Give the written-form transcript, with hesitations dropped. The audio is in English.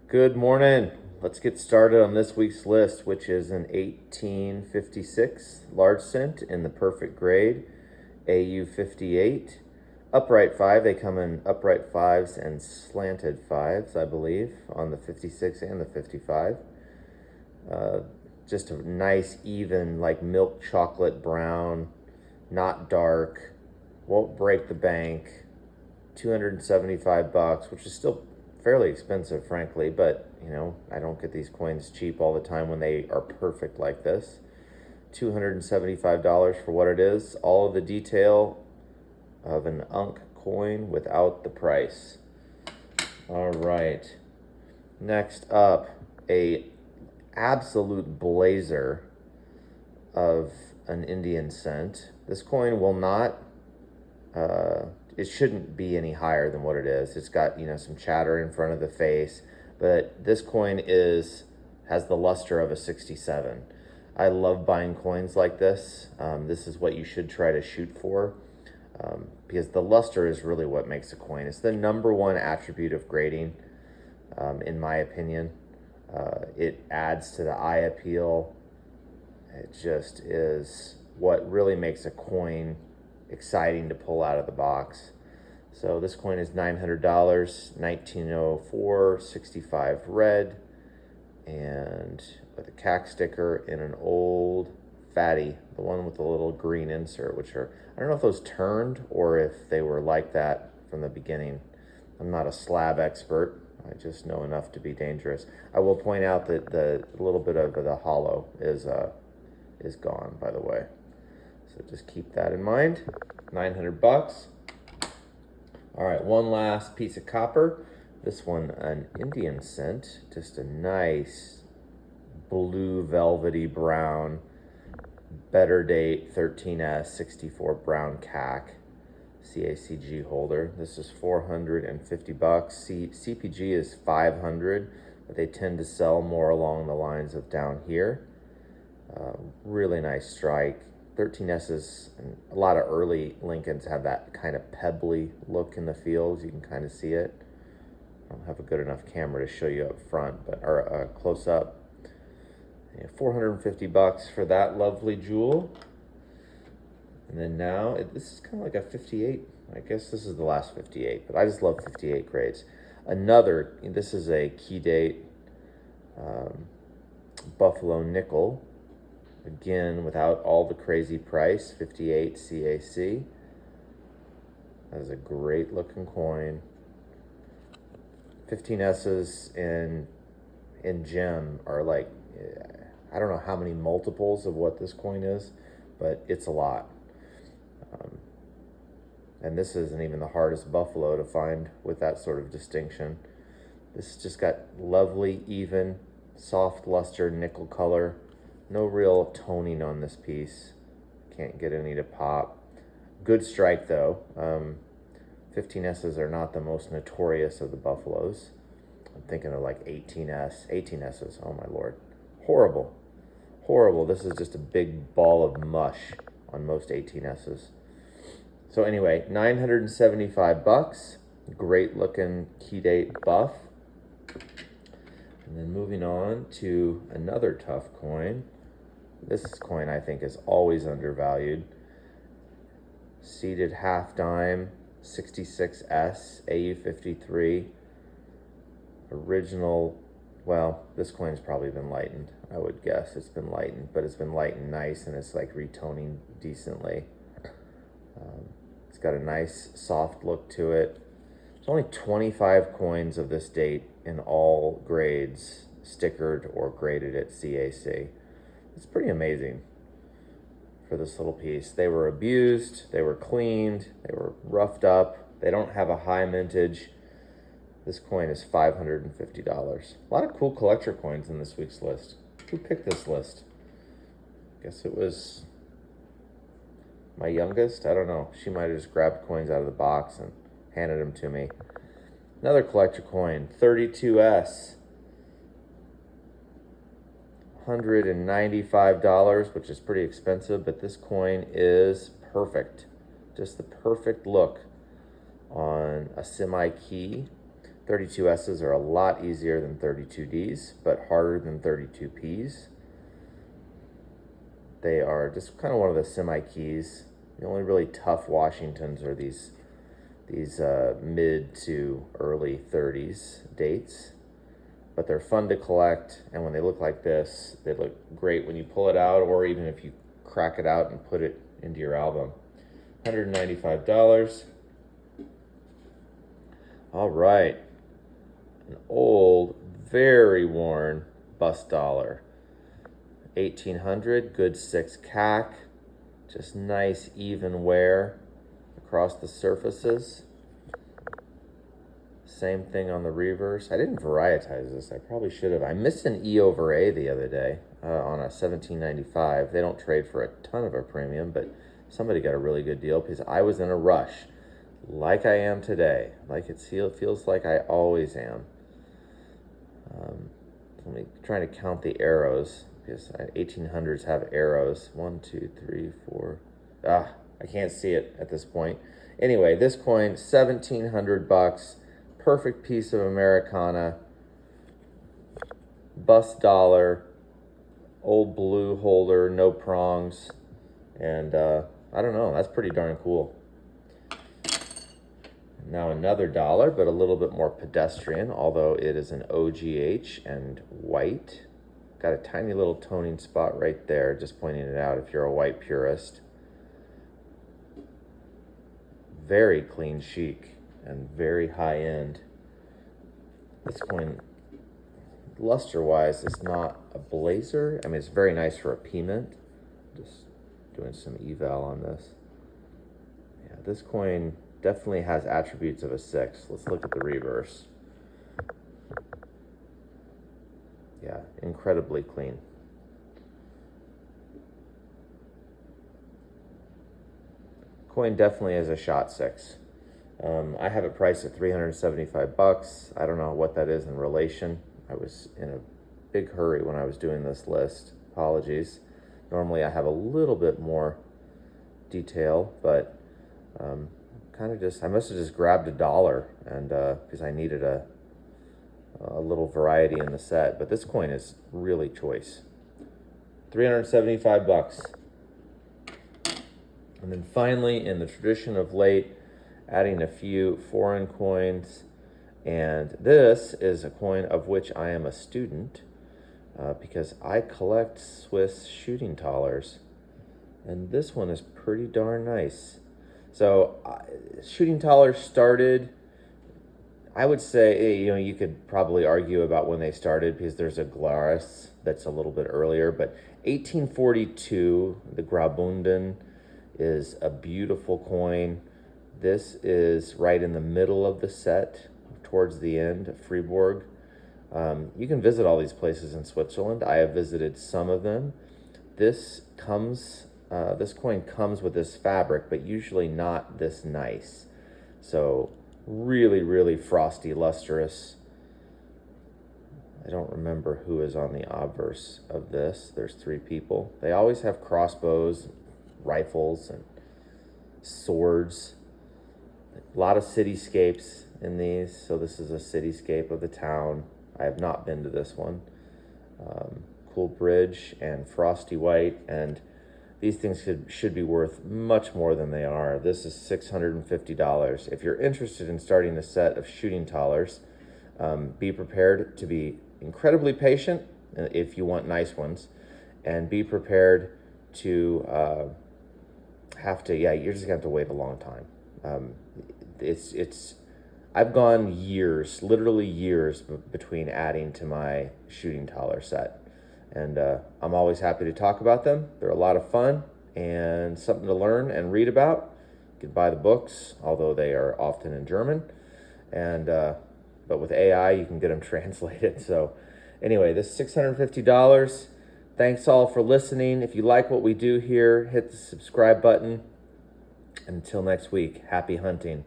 Good morning. Let's get started on this week's list, which is an 1856 large cent in the perfect grade, AU58. Upright 5, they come in upright 5s and slanted 5s, I believe, on the 56 and the 55. Just a nice, even, like milk chocolate brown, not dark, won't break the bank. $275, which is still fairly expensive, frankly, but you know, I don't get these coins cheap all the time when they are perfect like this. $275 for what it is. All of the detail of an Unk coin without the price. All right. Next up, a absolute blazer of an Indian cent. This coin will not it shouldn't be any higher than what it is. It's got, you know, some chatter in front of the face, but this coin has the luster of a 67. I love buying coins like this. This is what you should try to shoot for, because the luster is really what makes a coin. It's the number one attribute of grading, in my opinion. It adds to the eye appeal. It just is what really makes a coin exciting to pull out of the box. So this coin is $900, 1904, 65 red, and with a CAC sticker in an old fatty, the one with the little green insert, which are, I don't know if those turned or if they were like that from the beginning. I'm not a slab expert. I just know enough to be dangerous. I will point out that the little bit of the hollow is gone, by the way. So just keep that in mind. $900. All right, one last piece of copper. This one, an Indian cent, just a nice blue velvety brown, better date 13S 64 brown CAC, CACG holder. This is $450. CPG is 500, but they tend to sell more along the lines of down here. Really nice strike. 13S's and a lot of early Lincolns have that kind of pebbly look in the fields. You can kind of see it. I don't have a good enough camera to show you up front, but or close up. Yeah, $450 for that lovely jewel. And then now this is kind of like a 58. I guess this is the last 58, but I just love 58 grades. This is a key date Buffalo nickel. Again, without all the crazy price, 58 CAC. That is a great looking coin. 15S's in gem are like, I don't know how many multiples of what this coin is, but it's a lot. And this isn't even the hardest Buffalo to find with that sort of distinction. This just got lovely, even, soft luster nickel color. No real toning on this piece. Can't get any to pop. Good strike though. 15S's are not the most notorious of the Buffaloes. I'm thinking of like 18S's. Oh my Lord. Horrible. Horrible. This is just a big ball of mush on most 18S's. So anyway, $975. Great looking key date buff. And then moving on to another tough coin. This coin I think is always undervalued. Seated half dime, 66S, AU53. Original, well, this coin's probably been lightened. I would guess it's been lightened, but it's been lightened nice and it's like retoning decently. It's got a nice soft look to it. There's only 25 coins of this date in all grades stickered or graded at CAC. It's pretty amazing for this little piece. They were abused, they were cleaned, they were roughed up. They don't have a high mintage. This coin is $550. A lot of cool collector coins in this week's list. Who picked this list? Guess it was my youngest. I don't know. She might have just grabbed coins out of the box and handed them to me. Another collector coin, 32S. $195, which is pretty expensive, but this coin is perfect. Just the perfect look on a semi-key. 32S's are a lot easier than 32Ds, but harder than 32Ps. They are just kind of one of the semi-keys. The only really tough Washingtons are these mid to early 30s dates, but they're fun to collect, and when they look like this, they look great when you pull it out, or even if you crack it out and put it into your album. $195. All right, an old, very worn bust dollar. 1800, good 6 CAC, just nice even wear across the surfaces. Same thing on the reverse. I didn't varietize this. I probably should have. I missed an E over A the other day on a 1795. They don't trade for a ton of a premium, but somebody got a really good deal because I was in a rush, like I am today. Like it feels like I always am. Let me try to count the arrows because 1800s have arrows. 1, 2, 3, 4. I can't see it at this point. Anyway, this coin, $1,700. Perfect piece of Americana, bust dollar, old blue holder, no prongs, and I don't know, that's pretty darn cool. Now another dollar, but a little bit more pedestrian, although it is an OGH and white. Got a tiny little toning spot right there, just pointing it out if you're a white purist. Very clean chic and very high end. This coin, luster wise, is not a blazer. I mean, it's very nice for a P-mint. Just doing some eval on this. Yeah, this coin definitely has attributes of a 6. Let's look at the reverse. Yeah, incredibly clean. Coin definitely is a shot 6. I have it priced at $375. I don't know what that is in relation. I was in a big hurry when I was doing this list. Apologies. Normally I have a little bit more detail, but kind of just, I must have just grabbed $1 and because I needed a little variety in the set. But this coin is really choice. $375. And then finally, in the tradition of late, adding a few foreign coins, and this is a coin of which I am a student because I collect Swiss shooting thalers, and this one is pretty darn nice. So shooting thalers started, I would say, you know, you could probably argue about when they started because there's a Glarus that's a little bit earlier, but 1842, the Graubünden is a beautiful coin. This is right in the middle of the set, towards the end of Fribourg. You can visit all these places in Switzerland. I have visited some of them. This coin comes with this fabric, but usually not this nice. So really, really frosty, lustrous. I don't remember who is on the obverse of this. There's 3 people. They always have crossbows, rifles, and swords. A lot of cityscapes in these, so this is a cityscape of the town. I have not been to this one. Cool bridge and frosty white, and these things should be worth much more than they are. This is $650. If you're interested in starting a set of shooting thalers, be prepared to be incredibly patient if you want nice ones, and be prepared to you're just gonna have to wait a long time. I've gone years, literally years between adding to my shooting thaler set, and I'm always happy to talk about them. They're a lot of fun and something to learn and read about. You can buy the books, although they are often in German, and but with AI you can get them translated. So anyway, this is $650. Thanks all for listening. If you like what we do here, hit the subscribe button. Until next week, happy hunting.